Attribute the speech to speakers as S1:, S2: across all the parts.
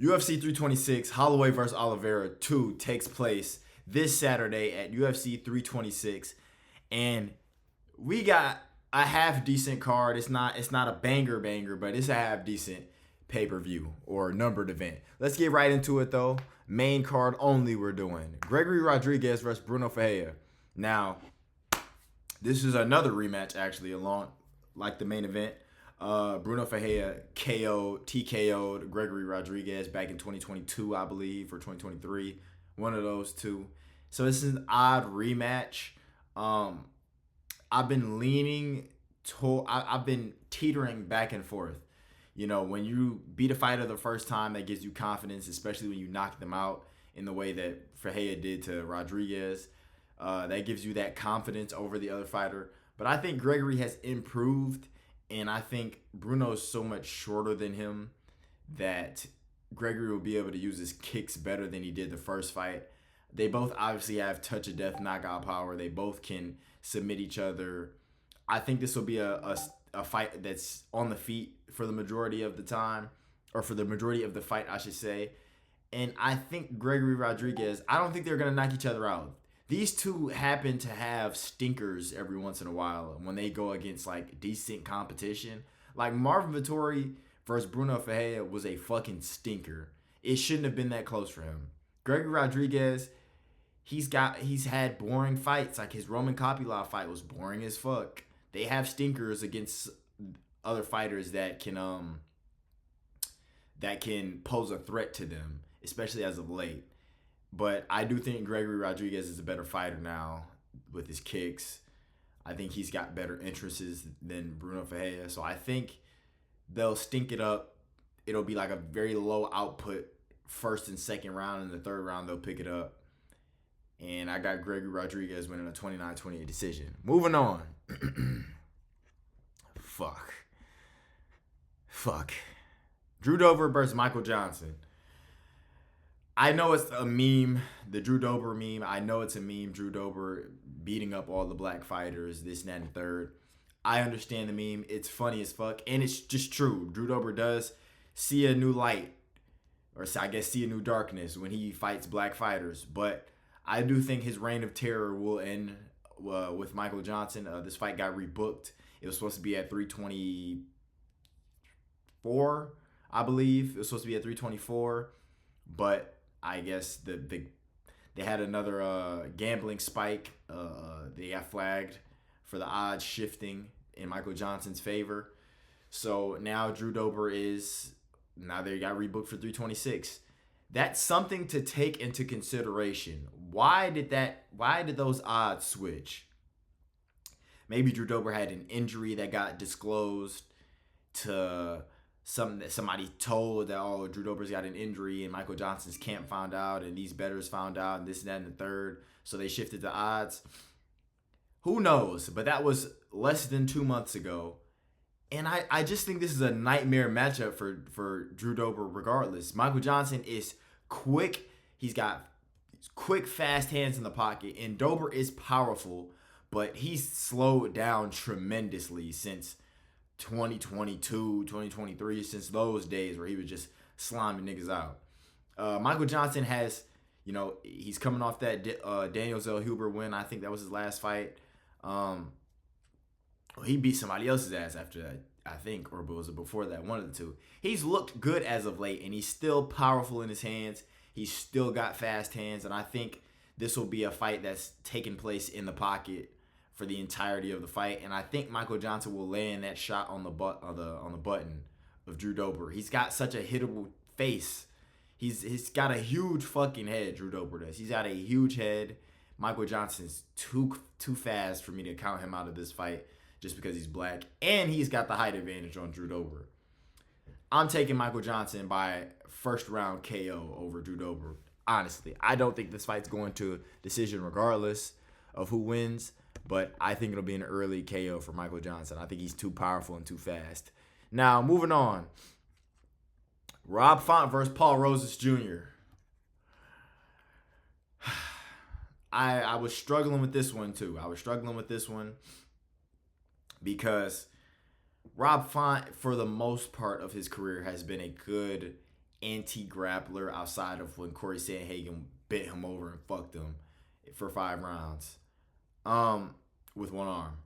S1: UFC 326, Holloway versus Oliveira 2 takes place this Saturday at UFC 326, and we got a half decent card. It's not a banger, but it's a half decent pay per view or numbered event. Let's get right into it though. Main card only. We're doing Gregory Rodriguez versus Bruno Ferreira. Now, this is another rematch actually, along like the main event. Bruno Ferreira TKO'd Gregory Rodriguez back in 2022, I believe, or 2023, one of those two. So this is an odd rematch. Um, I've been leaning to. I've been teetering back and forth. You know, when you beat a fighter the first time, that gives you confidence, especially when you knock them out in the way that Ferreira did to Rodriguez. That gives you that confidence over the other fighter. But I think Gregory has improved, and I think Bruno's so much shorter than him that Gregory will be able to use his kicks better than he did the first fight. They both obviously have touch of death knockout power. They both can submit each other. I think this will be a fight that's on the feet for the majority of the time, or for the majority of the fight, I should say. And I think Gregory Rodriguez, I don't think they're going to knock each other out. These two happen to have stinkers every once in a while when they go against like decent competition. Like Marvin Vettori versus Bruno Ferreira was a fucking stinker. It shouldn't have been that close for him. Gregory Rodriguez, he's had boring fights. Like his Roman Kopylov fight was boring as fuck. They have stinkers against other fighters that can pose a threat to them, especially as of late. But I do think Gregory Rodriguez is a better fighter now with his kicks. I think he's got better entrances than Bruno Ferreira. So I think they'll stink it up. It'll be like a very low output first and second round. In the third round, they'll pick it up. And I got Gregory Rodriguez winning a 29-28 decision. Moving on. Fuck. Drew Dober versus Michael Johnson. I know it's a meme, the Drew Dober meme. I know it's a meme, Drew Dober beating up all the black fighters, this, and that, and third. I understand the meme. It's funny as fuck. And it's just true. Drew Dober does see a new light, or I guess see a new darkness when he fights black fighters. But I do think his reign of terror will end with Michael Johnson. This fight got rebooked. It was supposed to be at 324, I believe. It was supposed to be at 324. But I guess they had another gambling spike. They got flagged for the odds shifting in Michael Johnson's favor. So now Drew Dober now they got rebooked for 326. That's something to take into consideration. Why did those odds switch? Maybe Drew Dober had an injury that got disclosed to something that somebody told that, Drew Dober's got an injury, and Michael Johnson's camp found out, and these bettors found out, and this and that and the third. So they shifted the odds. Who knows? But that was less than 2 months ago. And I just think this is a nightmare matchup for Drew Dober regardless. Michael Johnson is quick. He's got quick, fast hands in the pocket. And Dober is powerful, but he's slowed down tremendously since 2022, 2023, since those days where he was just sliming niggas out. Michael Johnson has, he's coming off that Daniel Zellhuber win. I think that was his last fight. He beat somebody else's ass after that, I think, or was it before that? One of the two. He's looked good as of late, and he's still powerful in his hands. He's still got fast hands, and I think this will be a fight that's taking place in the pocket for the entirety of the fight. And I think Michael Johnson will land that shot on the button of Drew Dober. He's got such a hittable face. He's got a huge fucking head, Drew Dober does. He's got a huge head. Michael Johnson's too fast for me to count him out of this fight just because he's black. And he's got the height advantage on Drew Dober. I'm taking Michael Johnson by first round KO over Drew Dober. Honestly, I don't think this fight's going to decision regardless of who wins, but I think it'll be an early KO for Michael Johnson. I think he's too powerful and too fast. Now, moving on. Rob Font versus Paul Rosas Jr. I was struggling with this one too. Because Rob Font, for the most part of his career, has been a good anti-grappler outside of when Corey Sandhagen bent him over and fucked him for 5 rounds with one arm.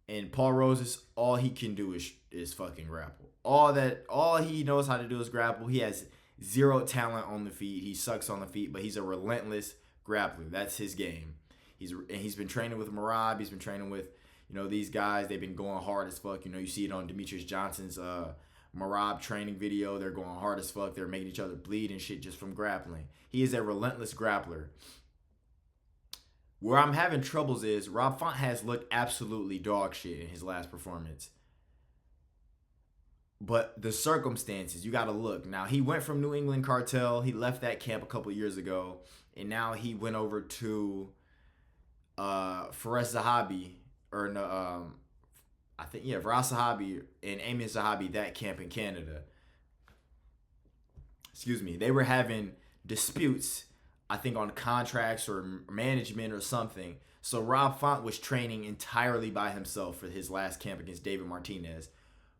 S1: And Paul Roses, all he can do is fucking grapple. All he knows how to do is grapple. He has zero talent on the feet. He sucks on the feet, but he's a relentless grappler. That's his game. He's been training with Merab. He's been training with, these guys. They've been going hard as fuck. You see it on Demetrius Johnson's Merab training video. They're going hard as fuck. They're making each other bleed and shit just from grappling. He is a relentless grappler. Where I'm having troubles is Rob Font has looked absolutely dog shit in his last performance. But the circumstances, you got to look. Now, he went from New England Cartel. He left that camp a couple years ago. And now he went over to Fares Zahabi. Fares Zahabi and Amin Zahabi, that camp in Canada. Excuse me. They were having disputes, I think, on contracts or management or something. So Rob Font was training entirely by himself for his last camp against David Martinez,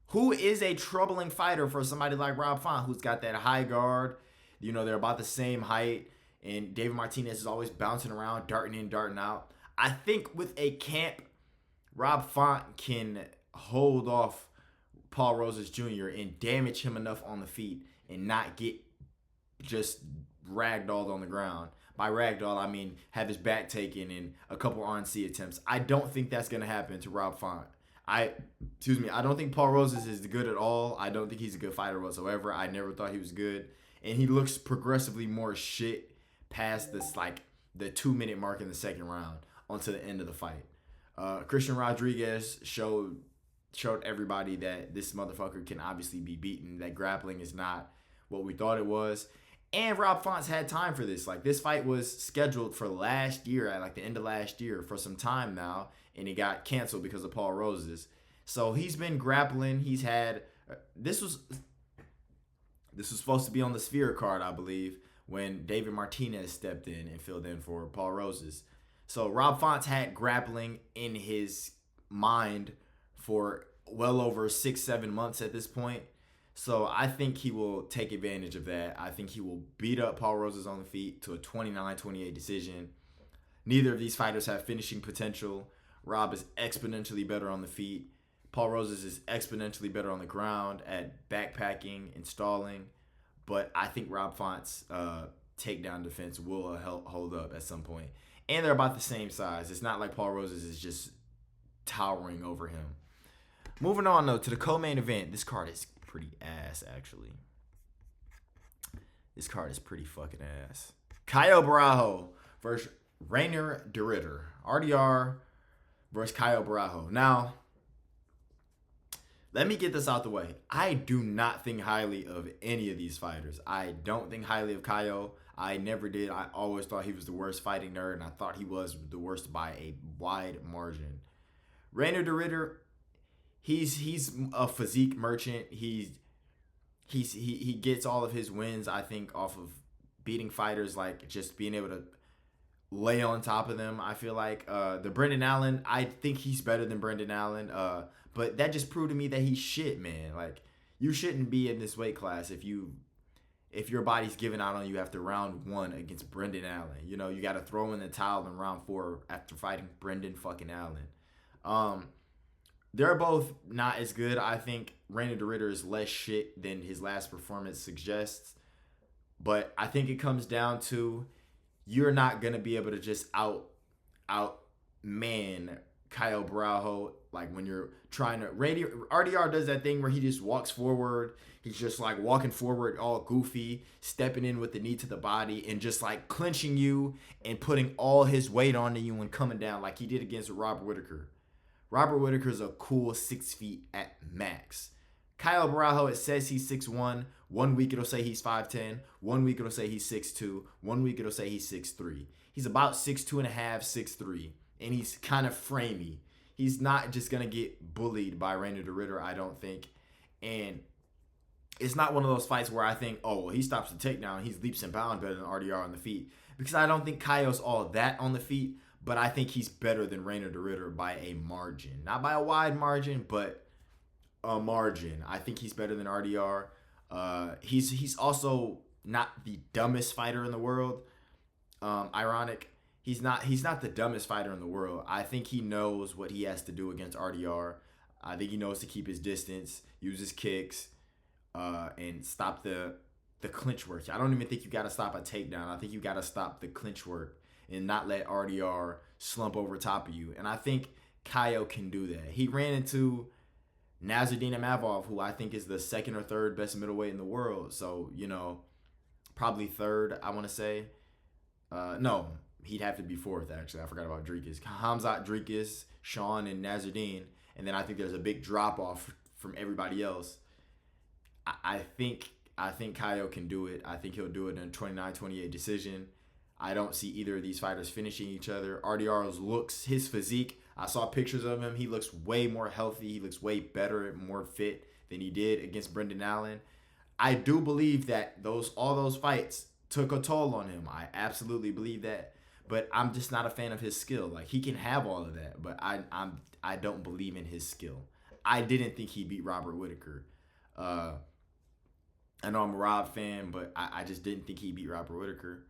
S1: who is a troubling fighter for somebody like Rob Font, who's got that high guard. They're about the same height, and David Martinez is always bouncing around, darting in, darting out. I think with a camp, Rob Font can hold off Paul Roses Jr. and damage him enough on the feet and not get just ragdolled on the ground. By ragdoll, I mean have his back taken in a couple RNC attempts. I don't think that's going to happen to Rob Font. I don't think Paul Roses is good at all. I don't think he's a good fighter whatsoever. I never thought he was good. And he looks progressively more shit past this, the 2-minute mark in the second round onto the end of the fight. Christian Rodriguez showed everybody that this motherfucker can obviously be beaten, that grappling is not what we thought it was. And Rob Font's had time for this. This fight was scheduled for last year, at the end of last year, for some time now, and it got canceled because of Paul Roses. So he's been grappling. He's had this was supposed to be on the Sphere card, I believe, when David Martinez stepped in and filled in for Paul Roses. So Rob Font's had grappling in his mind for well over 6-7 months at this point. So I think he will take advantage of that. I think he will beat up Paul Roses on the feet to a 29-28 decision. Neither of these fighters have finishing potential. Rob is exponentially better on the feet. Paul Roses is exponentially better on the ground at backpacking and stalling. But I think Rob Font's takedown defense will hold up at some point. And they're about the same size. It's not like Paul Roses is just towering over him. Moving on, though, to the co-main event. This card is pretty ass, actually. This card is pretty fucking ass. Caio Barajo versus Rainer de Ritter. RDR versus Caio Barajo. Now, let me get this out the way. I do not think highly of any of these fighters. I don't think highly of Caio. I never did. I always thought he was the worst fighting nerd, and I thought he was the worst by a wide margin. Rainer de Ritter, he's a physique merchant. He gets all of his wins, I think, off of beating fighters, just being able to lay on top of them. I feel like the Brendan Allen, I think he's better than Brendan Allen. But that just proved to me that he's shit, man. You shouldn't be in this weight class if your body's giving out on you after round 1 against Brendan Allen. You got to throw in the towel in round 4 after fighting Brendan fucking Allen. They're both not as good. I think Rainer de Ritter is less shit than his last performance suggests. But I think it comes down to you're not going to be able to just man Caio Barajo. When you're trying to... RDR does that thing where he just walks forward. He's just walking forward all goofy, stepping in with the knee to the body and just clinching you and putting all his weight onto you and coming down like he did against Robert Whittaker. Robert Whittaker's a cool 6 feet at max. Caio Barajo, it says he's 6'1". 1 week it'll say he's 5'10". 1 week it'll say he's 6'2". 1 week it'll say he's 6'3". He's about 6'2.5", 6'3". And he's kind of framey. He's not just going to get bullied by Rainer de Ritter, I don't think. And it's not one of those fights where I think, he stops the takedown. He's leaps and bounds better than RDR on the feet. Because I don't think Caio's all that on the feet. But I think he's better than Rainer de Ritter by a margin. Not by a wide margin, but a margin. I think he's better than RDR. He's also not the dumbest fighter in the world. Ironic. He's not the dumbest fighter in the world. I think he knows what he has to do against RDR. I think he knows to keep his distance, use his kicks, and stop the clinch work. I don't even think you got to stop a takedown. I think you got to stop the clinch work and not let RDR slump over top of you. And I think Kaio can do that. He ran into Nasruddin Imavov, who I think is the second or third best middleweight in the world. So, probably third, I want to say. No, he'd have to be fourth, actually. I forgot about Dricus. Hamzat, Dricus, Sean, and Nasruddin. And then I think there's a big drop-off from everybody else. I think Kaio can do it. I think he'll do it in a 29-28 decision. I don't see either of these fighters finishing each other. RDR's looks, his physique, I saw pictures of him. He looks way more healthy. He looks way better and more fit than he did against Brendan Allen. I do believe that all those fights took a toll on him. I absolutely believe that. But I'm just not a fan of his skill. Like, he can have all of that, but I don't believe in his skill. I didn't think he beat Robert Whittaker. I know I'm a Rob fan, but I just didn't think he beat Robert Whittaker.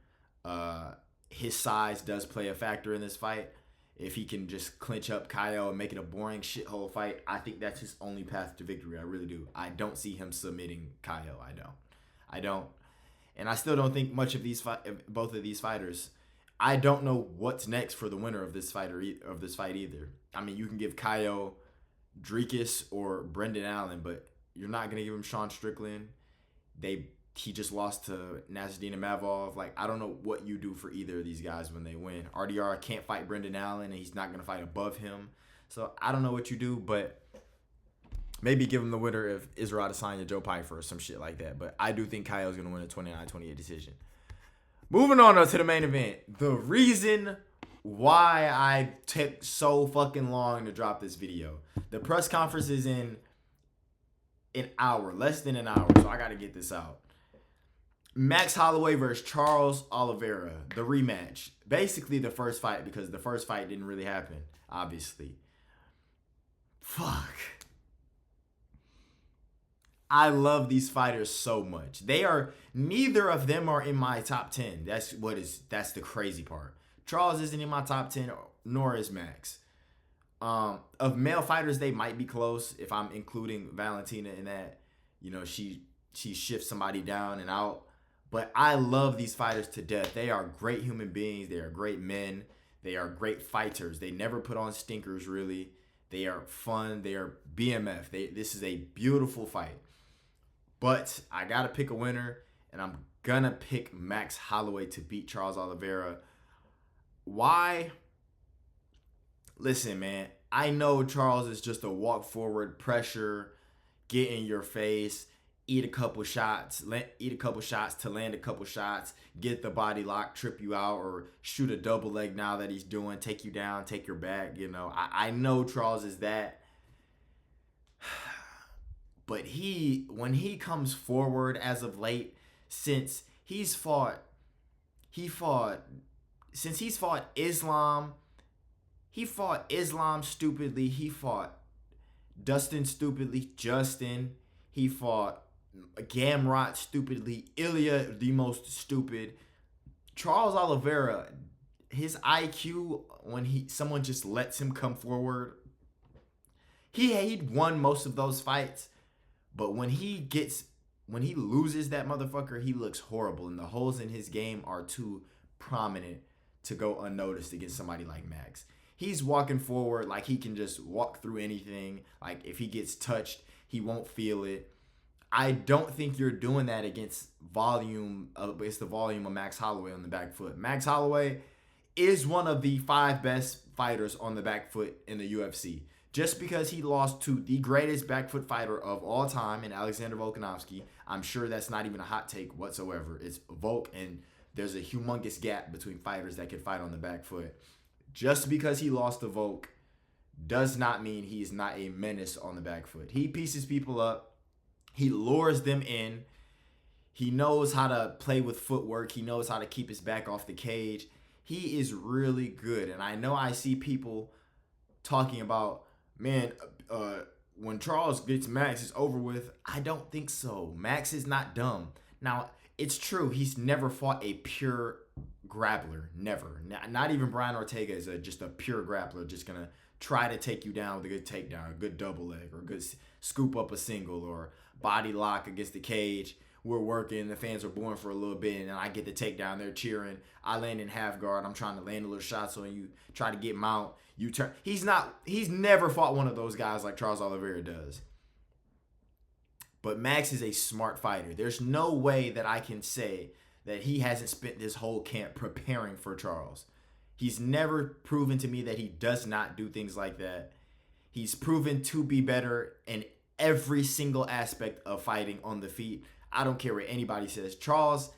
S1: His size does play a factor in this fight. If he can just clinch up Kaio and make it a boring shithole fight, I think that's his only path to victory. I really do. I don't see him submitting Kaio. I don't. And I still don't think much of both of these fighters. I don't know what's next for the winner of this fight either. I mean, you can give Kaio Dricus or Brendan Allen, but you're not gonna give him Sean Strickland. He just lost to Nasruddin Imavov. Like, I don't know what you do for either of these guys when they win. RDR can't fight Brendan Allen, and he's not going to fight above him. So, I don't know what you do, but maybe give him the winner of Israel Adesanya, Joe Pyfer, or some shit like that. But I do think Kaio's going to win a 29-28 decision. Moving on to the main event. The reason why I took so fucking long to drop this video. The press conference is in an hour, less than an hour, so I got to get this out. Max Holloway versus Charles Oliveira, the rematch. Basically the first fight, because the first fight didn't really happen, obviously. Fuck. I love these fighters so much. Neither of them are in my top 10. That's the crazy part. Charles isn't in my top 10, nor is Max. Of male fighters, they might be close if I'm including Valentina in that. She shifts somebody down and out. But I love these fighters to death. They are great human beings. They are great men. They are great fighters. They never put on stinkers, really. They are fun. They are BMF. This is a beautiful fight. But I got to pick a winner, and I'm going to pick Max Holloway to beat Charles Oliveira. Why? Listen, man. I know Charles is just a walk forward, pressure, get in your face, eat a couple shots to land a couple shots, get the body lock, trip you out, or shoot a double leg now that he's doing, take you down, take your back. I know Charles is that. But when he comes forward as of late, since he's fought Islam, he fought Islam stupidly, he fought Dustin stupidly, Justin, he fought Gamrot stupidly, Ilya the most stupid. Charles Oliveira, his IQ, when someone just lets him come forward, he'd won most of those fights, but when he loses that motherfucker, he looks horrible, and the holes in his game are too prominent to go unnoticed against somebody like Max. He's walking forward like he can just walk through anything. Like, if he gets touched, he won't feel it. I don't think you're doing that against the volume of Max Holloway on the back foot. Max Holloway is one of the 5 best fighters on the back foot in the UFC. Just because he lost to the greatest back foot fighter of all time in Alexander Volkanovski, I'm sure that's not even a hot take whatsoever. It's Volk, and there's a humongous gap between fighters that can fight on the back foot. Just because he lost to Volk does not mean he's not a menace on the back foot. He pieces people up. He lures them in. He knows how to play with footwork. He knows how to keep his back off the cage. He is really good. And I know I see people talking about, man, when Charles gets Max, it's over with. I don't think so. Max is not dumb. Now, it's true. He's never fought a pure grappler. Never. Not even Brian Ortega is just a pure grappler. Just going to try to take you down with a good takedown, a good double leg, or a good scoop up a single, or body lock against the cage. We're working. The fans are booing for a little bit, and I get the takedown. They're cheering. I land in half guard. I'm trying to land a little shots on you. Try to get mount. You turn. He's never fought one of those guys like Charles Oliveira does. But Max is a smart fighter. There's no way that I can say that he hasn't spent this whole camp preparing for Charles. He's never proven to me that he does not do things like that. He's proven to be better in every single aspect of fighting on the feet. I don't care what anybody says. Charles,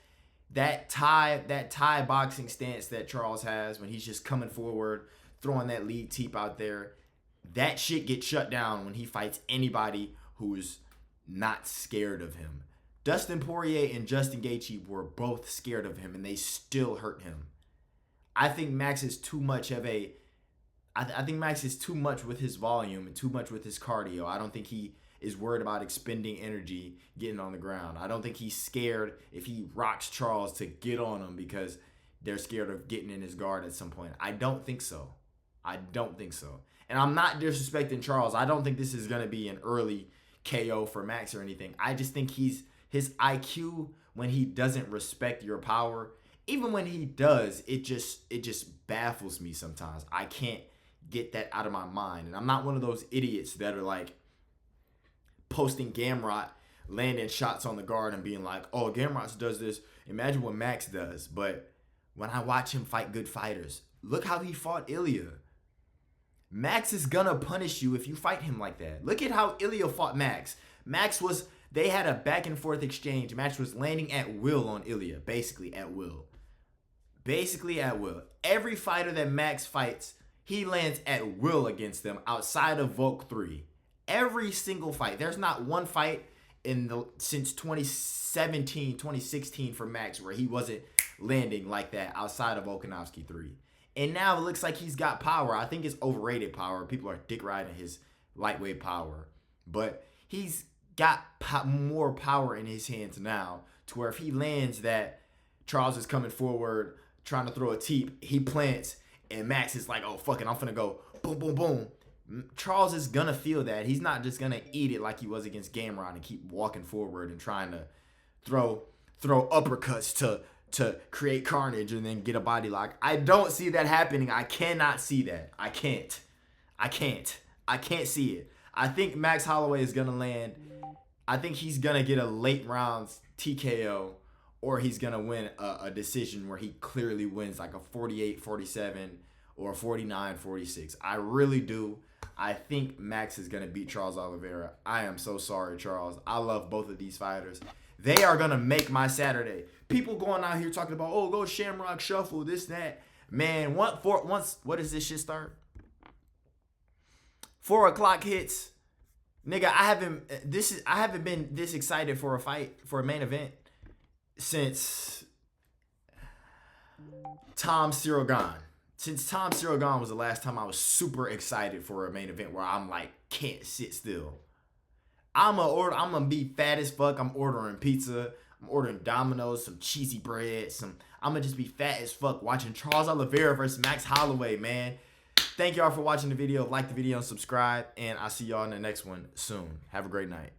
S1: that Thai boxing stance that Charles has when he's just coming forward, throwing that lead teep out there, that shit gets shut down when he fights anybody who's not scared of him. Dustin Poirier and Justin Gaethje were both scared of him, and they still hurt him. I think Max is too much of a... I think Max is too much with his volume and too much with his cardio. I don't think he is worried about expending energy getting on the ground. I don't think he's scared if he rocks Charles to get on him because they're scared of getting in his guard at some point. I don't think so. I don't think so. And I'm not disrespecting Charles. I don't think this is going to be an early KO for Max or anything. I just think his IQ, when he doesn't respect your power, even when he does, it just baffles me sometimes. I can't get that out of my mind. And I'm not one of those idiots that are like posting Gamrot landing shots on the guard and being like, oh, Gamrot does this. Imagine what Max does. But when I watch him fight good fighters, look how he fought Ilya. Max is gonna punish you if you fight him like that. Look at how Ilya fought Max. They had a back and forth exchange. Max was landing at will on Ilya, basically at will. Basically at will. Every fighter that Max fights, he lands at will against them outside of Volk 3. Every single fight. There's not one fight since 2017, 2016 for Max where he wasn't landing like that outside of Volkanovski 3. And now it looks like he's got power. I think it's overrated power. People are dick riding his lightweight power. But he's got more power in his hands now to where if he lands that Charles is coming forward trying to throw a teep, he plants, and Max is like, oh, fuck it, I'm finna go boom, boom, boom. Charles is gonna feel that. He's not just gonna eat it like he was against Gamrot and keep walking forward and trying to throw uppercuts to create carnage and then get a body lock. I don't see that happening. I cannot see that. I can't see it. I think Max Holloway is gonna land. I think he's gonna get a late rounds TKO, or he's gonna win a decision where he clearly wins, like a 48-47 or 49-46. I really do. I think Max is going to beat Charles Oliveira. I am so sorry, Charles. I love both of these fighters. They are going to make my Saturday. People going out here talking about, oh, go Shamrock Shuffle, this, that. Man, what does this shit start? 4 o'clock hits. Nigga, I haven't been this excited for a fight, for a main event since Tom Sirigan. Since Tom Sirigan was the last time I was super excited for a main event where I'm like, can't sit still. I'm gonna be fat as fuck. I'm ordering pizza. I'm ordering Domino's, some cheesy bread. I'm gonna just be fat as fuck watching Charles Oliveira versus Max Holloway, man. Thank y'all for watching the video. Like the video and subscribe. And I'll see y'all in the next one soon. Have a great night.